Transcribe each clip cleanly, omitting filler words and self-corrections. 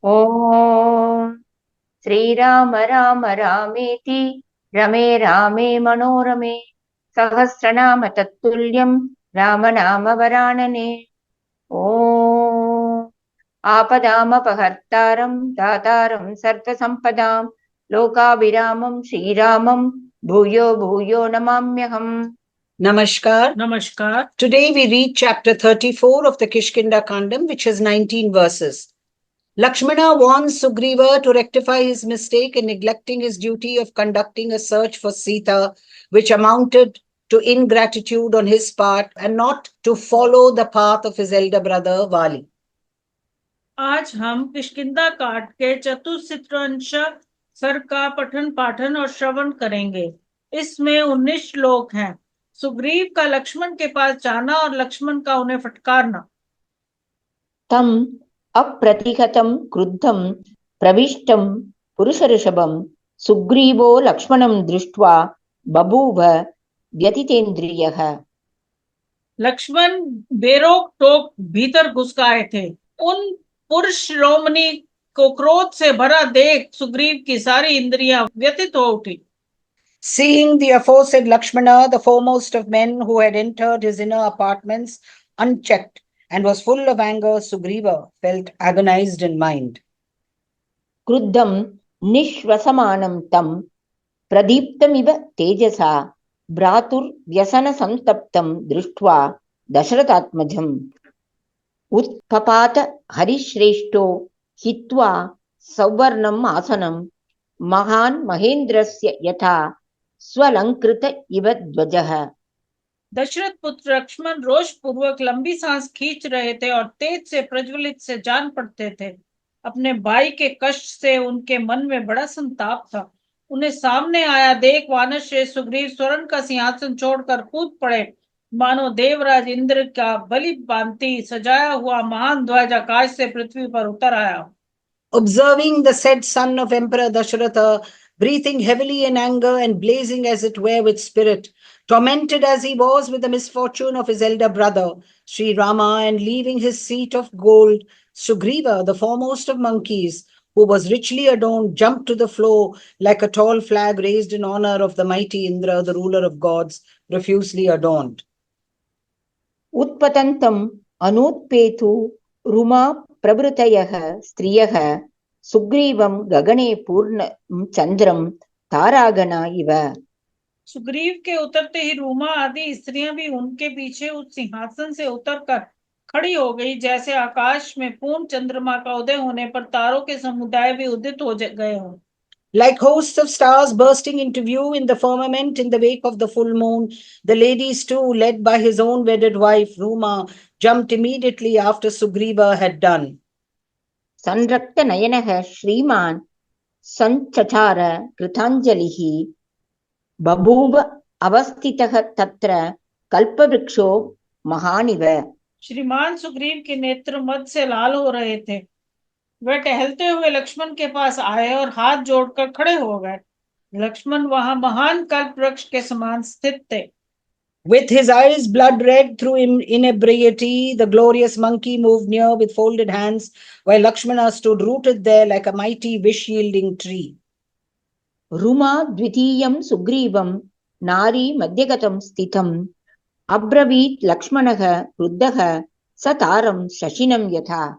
ॐ श्रीराम राम रामेति रमे रामे मनोरमे सहस्रनाम तत्तुल्यं रामनाम वरानने। ॐ आपदामपहर्तारं दातारं सर्वसम्पदां लोकाभिरामं श्रीरामं भूयो भूयो नमाम्यहम्। Namaskar. Namaskar. Today we read chapter 34 of the KishkindhaKandam, which has 19 verses. Lakshmana warns Sugriva to rectify his mistake in neglecting his duty of conducting a search for Sita, which amounted to ingratitude on his part, and not to follow the path of his elder brother Vali. आज हम किष्किंधा कांड के चतुस्त्रिंश sir का पठन पाठन और श्रवण करेंगे। इसमें 19 श्लोक हैं। सुग्रीव का लक्ष्मण के पास जाना और लक्ष्मण का उन्हें फटकारना। तम अप्रतिहतं क्रुद्धं प्रविष्टं पुरुषऋषभं सुग्रीवो लक्ष्मणं दृष्ट्वा बभूव व्यथितेन्द्रियः। लक्ष्मण बेरोक टोक भीतर घुस आए थे। उन पुरुष शिरोमणि को क्रोध से भरा देख सुग्रीव की सारी इंद्रियां व्यथित हो उठी। Seeing the aforesaid Lakshmana, the foremost of men who had entered his inner apartments unchecked and was full of anger, Sugriva felt agonized in mind. क्रुद्धं निःश्वसमानं तं प्रदीप्तमिव तेजसा भ्रातुर्व्यसनसन्तप्तं दृष्ट्वा दशरथात्मजम् उत्पपात हरिश्रेष्ठो हित्वा सौवर्णम् आसनं महान् महेन्द्रस्य यथा स्वलंकृत इव ध्वजः। दशरथ पुत्र लक्ष्मण रोष पूर्वक लंबी सांस खींच रहे थे और तेज से प्रज्वलित से जान पड़ते थे। अपने भाई के कष्ट से उनके मन में बड़ा संताप था। उन्हें सामने आया देख वानर श्रेष्ठ सुग्रीव स्वर्ण का सिंहासन छोड़कर कूद पड़े, मानो देवराज इंद्र का बलि भांति सजाया हुआ महान ध्वज आकाश से पृथ्वी पर उतर आया। Observing the said son of Emperor Dasharatha, breathing heavily in anger and blazing as it were with spirit, tormented as he was with the misfortune of his elder brother, SriRama, and leaving his seat of gold, Sugriva, the foremost of monkeys, who was richly adorned, jumped to the floor like a tall flag raised in honor of the mighty Indra, the ruler of gods, profusely adorned. उत्पतन्तम् अनुत्पेतु Ruma प्रभृतयः स्त्रियः सुग्रीवं गगने पूर्णं चंद्रं तारागणा इव। सुग्रीव के उतरते ही रूमा आदि स्त्रियां भी उनके पीछे उस सिंहासन से उतरकर खड़ी हो गई, जैसे आकाश में पूर्ण चंद्रमा का उदय होने पर तारों के समुदाय भी उदित हो गए हों। Like hosts of stars bursting into view in the firmament in the wake of the full moon, the ladies too, led by his own wedded wife, Ruma, jumped immediately after Sugriva had done. संरक्त नयनः श्रीमान् संचचार कृतांजलिः बभूव अवस्थितः तत्र कल्पवृक्षो महानिव। श्रीमान सुग्रीव के नेत्र मद से लाल हो रहे थे। वह टहलते हुए लक्ष्मण के पास आए और हाथ जोड़कर खड़े हो गए। लक्ष्मण वहां महान कल्प वृक्ष के समान स्थित थे। With his eyes blood red through inebriety, the glorious monkey moved near with folded hands, while Lakshmana stood rooted there like a mighty wish-yielding tree. Ruma द्वितीयं सुग्रीवं नारी मध्यगतं स्थितम् अब्रवीत् लक्ष्मणः क्रुद्धः स तारं शशिनं यथा।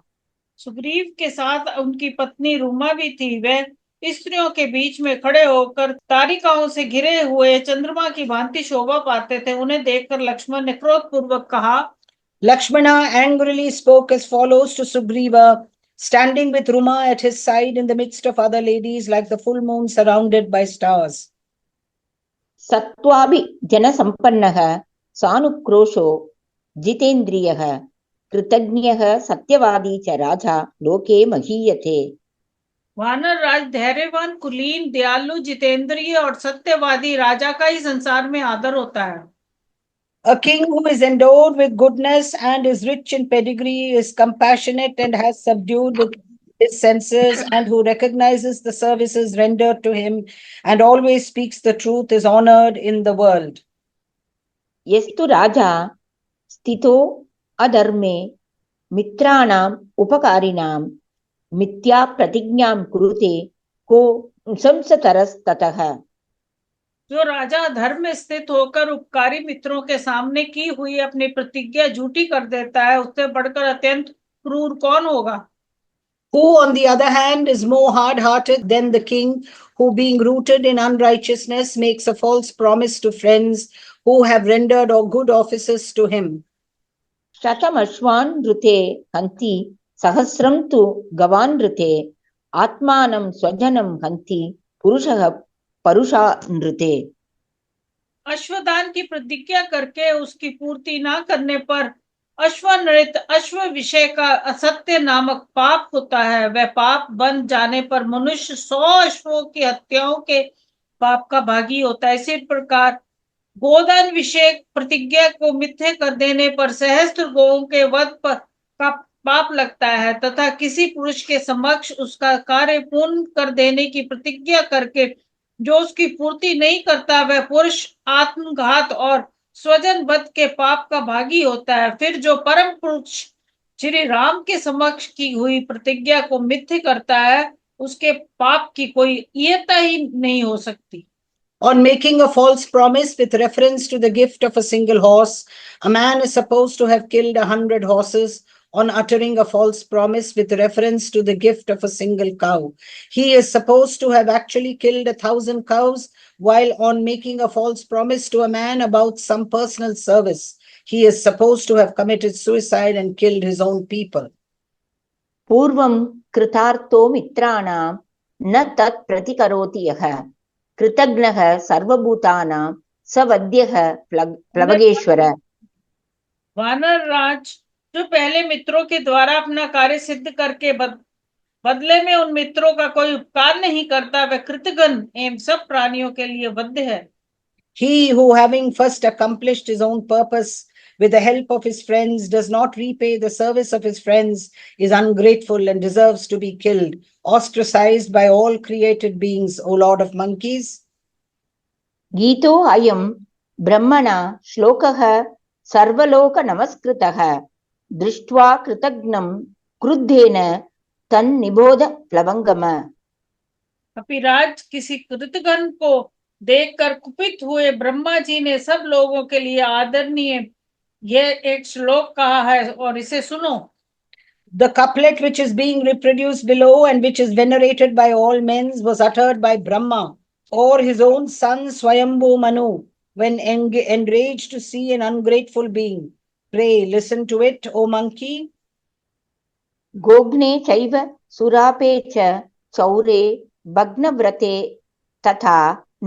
सुग्रीव के साथ उनकी पत्नी रूमा भी थी। वह स्त्रियों के बीच में खड़े होकर तारिकाओं से घिरे हुए चंद्रमा की भांति शोभा पाते थे। उन्हें देखकर लक्ष्मण ने क्रोध पूर्वक कहा। Lakshmana angrily spoke as follows to Sugriva, standing with Ruma at his side in the midst of other ladies like the full moon surrounded by stars. सत्त्वाभि जनसम्पन्नः सानुक्रोशो जितेन्द्रियः कृतज्ञः सत्यवादी च राजा लोके महीयते। वानर राज धैर्यवान, कुलीन, दयालु, जितेंद्रिय और सत्यवादी राजा का ही संसार में आदर होता है। A king who is endowed with goodness and is rich in pedigree, is compassionate and has subdued with his senses, and who recognizes the services rendered to him and always speaks the truth, is honored in the world. यस्तु राजा स्थितो अधर्मे मित्राणाम् उपकारिणां मिथ्या प्रतिज्ञां कुरुते को संसतरस्ततः। जो राजा धर्म में स्थित होकर उपकारी मित्रों के सामने की हुई अपनी प्रतिज्ञा झूठी कर देता है, उससे बढ़कर अत्यंत क्रूर कौन होगा? Who, on the other hand, is more hard-hearted than the king, who, being rooted in unrighteousness, makes a false promise to friends who have rendered all good offices to him. शतमश्वान् ऋते हन्ति सहस्रं तु गवान् ऋते आत्मानं स्वजनं हन्ति पुरुषः परुषा नृते। अश्वदान की प्रतिज्ञा करके उसकी पूर्ति ना करने पर अश्वनृत अश्व विषय का असत्य नामक पाप होता है। वह पाप बन जाने पर मनुष्य 100 अश्वों की हत्याओं के पाप का भागी होता है। इसी प्रकार गोदान विषय प्रतिज्ञा को मिथ्या कर देने पर सहस्त्र गौओं के वध पर का पाप लगता है, तथा किसी पुरुष के समक्ष उसका कार्य पूर्ण कर देने की प्रतिज्ञा करके जो उसकी पूर्ति नहीं करता, वह पुरुष आत्मघात और स्वजन वध के पाप का भागी होता है। फिर जो परम पुरुष श्री राम के समक्ष की हुई प्रतिज्ञा को मिथ्या करता है, उसके पाप की कोई इयता ही नहीं हो सकती। On making a false promise with reference to the gift of a single horse, a man is supposed to have killed 100 horses. On uttering a false promise with reference to the gift of a single cow, he is supposed to have actually killed 1,000 cows, while on making a false promise to a man about some personal service, he is supposed to have committed suicide and killed his own people. पूर्वं कृतार्थो मित्राणां न तत् प्रतिकरोति यः कृतघ्नः सर्वभूतानां स वध्यः प्लवगेश्वर। वानर राज, जो पहले मित्रों के द्वारा अपना कार्य सिद्ध करके बदले में उन मित्रों का कोई उपकार नहीं करता, वह कृतघ्न एवं सब प्राणियों के लिए वध्य है। He who, having first accomplished his own purpose with the help of his friends, does not repay the service of his friends, is ungrateful and deserves to be killed, ostracized by all created beings, O Lord of monkeys. गीतो अयं ब्रह्मणा श्लोकः सर्वलोक नमस्कृतः दृष्ट्वा कृतघ्नं क्रुद्धेन तन्निबोध प्लवंगम। कपिराज, किसी कृतघ्न को देखकर कुपित हुए ब्रह्मा जी ने सब लोगों के लिए आदरणीय यह एक श्लोक कहा है और इसे सुनो। The couplet which is being reproduced below and which is venerated by all men was uttered by Brahma or his own son Swayambhu Manu when enraged to see an ungrateful being. Pray listen to it, O monkey. गोघ्ने चैव सुरापे च चौरे भग्नव्रते तथा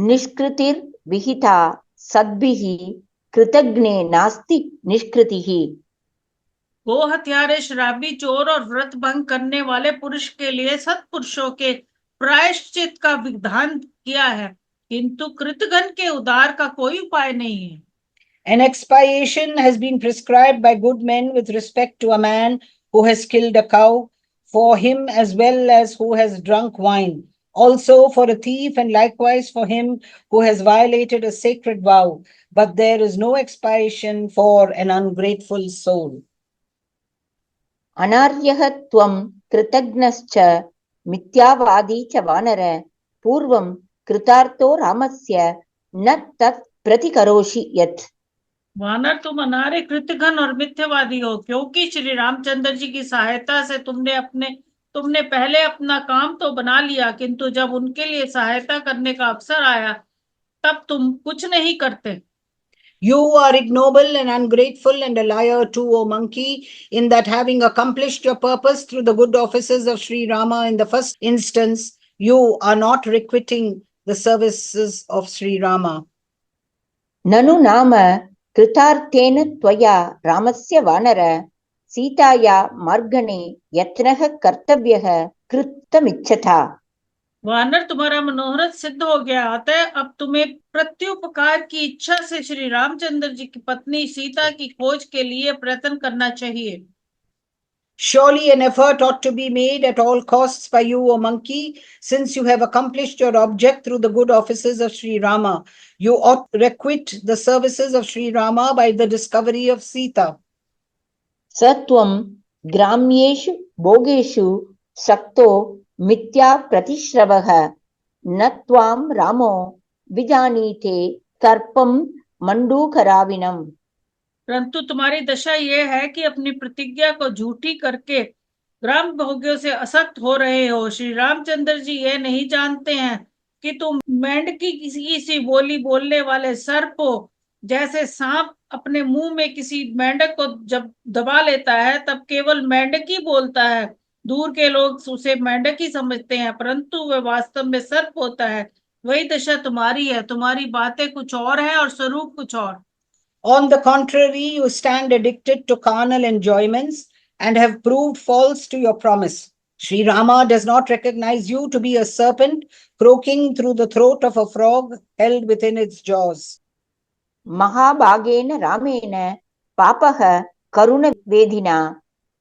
निष्कृतिर्विहिता सद्भिः कृतघ्ने नास्ति निष्कृतिः। गो हत्यारे, शराबी, चोर और व्रत भंग करने वाले पुरुष के लिए सत्पुरुषों के प्रायश्चित का विधान किया है, किंतु कृतघ्न के उद्धार का कोई उपाय नहीं है। An expiation has been prescribed by good men with respect to a man who has killed a cow, for him as well as who has drunk wine, also for a thief and likewise for him who has violated a sacred vow, but there is no expiation for an ungrateful soul. अनार्यः त्वं कृतघ्नश्च मिथ्यावादी च वानर पूर्वं कृतार्थो रामस्य न तत् प्रतिकरोषि यत्। वानर, तुम अनार्य, कृतघ्न और मिथ्यावादी हो, क्योंकि श्री रामचंद्र जी की सहायता से तुमने पहले अपना काम तो बना लिया, किंतु जब उनके लिए सहायता करने का अवसर आया तब तुम कुछ नहीं करते। You are ignoble and ungrateful and a liar too, O monkey, in that having accomplished your purpose through the good offices of SriRama in the first instance, you are not requiting the services of SriRama. ननु नाम कृतार्थेन त्वया रामस्य वानर सीताया मार्गणे यत्नः कर्तव्यः कृतमिच्छथा। वानर, तुम्हारा मनोरथ सिद्ध हो गया, अतः अब तुम्हें प्रत्युपकार की इच्छा से श्री रामचंद्र जी की पत्नी सीता की खोज के लिए प्रयत्न करना चाहिए। Surely an effort ought to be made at all costs by you, O monkey, since you have accomplished your object through the good offices of Sri Rama. You ought to requite the services of Sri Rama by the discovery of Sita. सत्वं ग्राम्येषु भोगेषु शक्तो मिथ्या प्रतिश्रवः न त्वां रामो विजानीते तर्पं मंडूकराविनम। परंतु तुम्हारी दशा यह है कि अपनी प्रतिज्ञा को झूठी करके ग्राम भोग्यों से असक्त हो रहे हो। श्री रामचंद्र जी यह नहीं जानते हैं कि तुम मेंढकी किसी सी बोली बोलने वाले सर्प हो। जैसे सांप अपने मुंह में किसी मेंढक को जब दबा लेता है तब केवल मेंढक ही बोलता है। दूर के लोग उसे मेंढक ही समझते हैं, परंतु वह वास्तव में सर्प होता है। वही दशा तुम्हारी है। तुम्हारी बातें कुछ और है और स्वरूप कुछ और। On the contrary, you stand addicted to carnal enjoyments and have proved false to your promise. Sri Rama does not recognize you to be a serpent croaking through the throat of a frog held within its jaws. महाभागेन रामेण पापः करुण वेधिना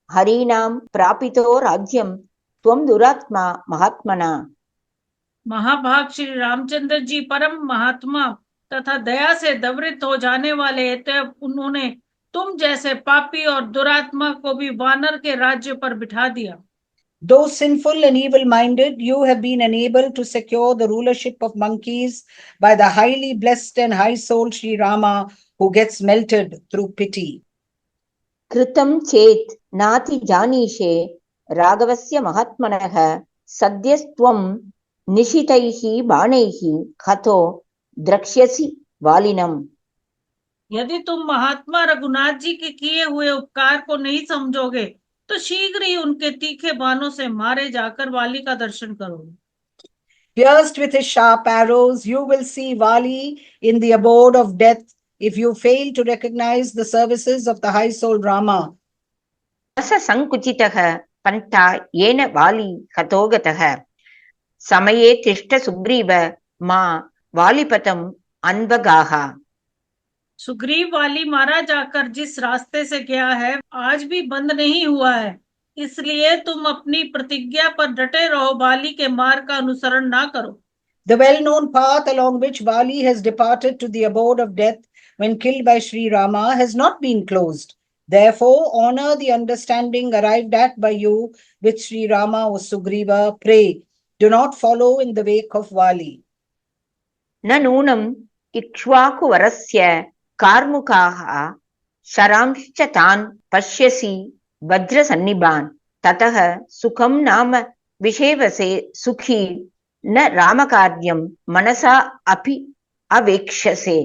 हरीणां प्रापितो राज्यं त्वं दुरात्मा महात्मना। महाभाग श्री रामचंद्र जी परम महात्मा तथा दया से दवृत हो जाने वाले, तब उन्होंने तुम जैसे पापी और दुरात्मा को भी वानर के राज्य पर बिठा दिया। Though sinful and evil-minded, you have been enabled to secure the rulership of monkeys by the highly blessed and high-souled Sri Rama, who gets melted through pity. कृतं चेत् नाति जानीषे राघवस्य महात्मनः सद्यस्त्वं निशितैः बाणैः हतो द्रक्ष्यसि वालिनम्। यदि तुम महात्मा रघुनाथ जी के किए हुए उपकार को नहीं समझोगे तो शीघ्र ही उनके तीखे बाणों से मारे जाकर वाली का दर्शन करोगे। Pierced with his sharp arrows, you will see Vali in the abode of death if you fail to recognize the services of the high-souled Rama. रस संकुचितः पंथा येन वाली हतोगतः समये तिष्ठ सुग्रीव मा वालिपतम अन्वगाः। सुग्रीव वाली मारा जाकर जिस रास्ते से गया है आज भी बंद नहीं हुआ है, इसलिए तुम अपनी प्रतिज्ञा पर डटे रहो। वाली के मार्ग का अनुसरण ना करो। The well-known path along which Vali has departed to the abode of death when killed by Sri Rama has not been closed. Therefore, honor the understanding arrived at by you with Sri Rama or Sugriva. Pray, do not follow in the wake of Vali. न नूनम् इक्ष्वाकुवरस्य कार्मुकाः शरांश्च तान् पश्यसि वज्रसन्निभान् ततः सुखं नाम विषेवसे सुखी न रामकार्यं मनसा अपि अवेक्षसे।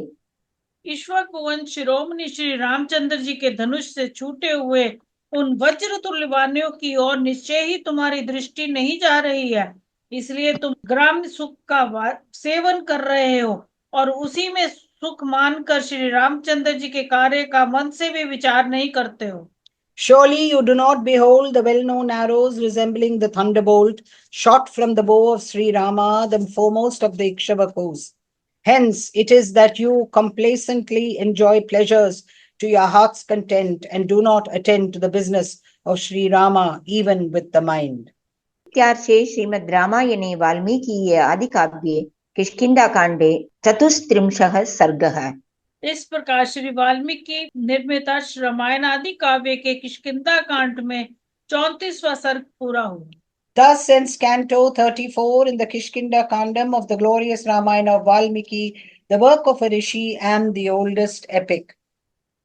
ईश्वर कुंवर शिरोमणि श्री रामचंद्र जी के धनुष से छूटे हुए उन वज्र तुल्य वाणियों की ओर निश्चय ही तुम्हारी दृष्टि नहीं जा रही है, इसलिए तुम ग्राम्य सुख का सेवन कर रहे हो और उसी में सुख मानकर श्री रामचंद्र जी के कार्य का मन से भी विचार नहीं करते हो। Surely you do not behold the well-known arrows resembling the thunderbolt shot from the bow of Sri Rama, the foremost of the Ikshvakos. Hence, it is that you complacently enjoy pleasures to your heart's content and do not attend to the business of Sri Rama, even with the mind. इत्यार्षे श्रीमद् रामायणे वाल्मीकीये आदिकाव्ये किष्किन्धाकाण्डे चतुस्त्रिंशः सर्गः। इस प्रकार श्री वाल्मीकि निर्मिता रामायण आदि काव्य के किष्किंधा कांड में 34वां सर्ग पूरा हुआ। Thus ends Canto 34 in the KishkindhaKandam of the glorious Ramayana of Valmiki, the work of a rishi and the oldest epic.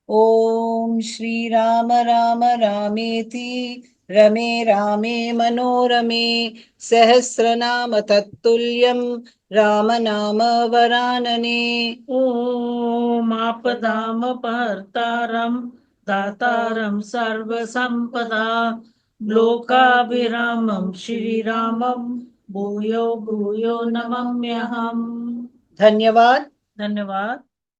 Om Shri Rama Rama Rameti Rame Rame Manorame Sahasranama Tattulyam Rama Nama Varanane. ओम आपदाम परतारम दातारम सर्व संपदा लोकाभिरामम श्रीरामम भूयो भूयो नमाम्यहम्। धन्यवाद। धन्यवाद।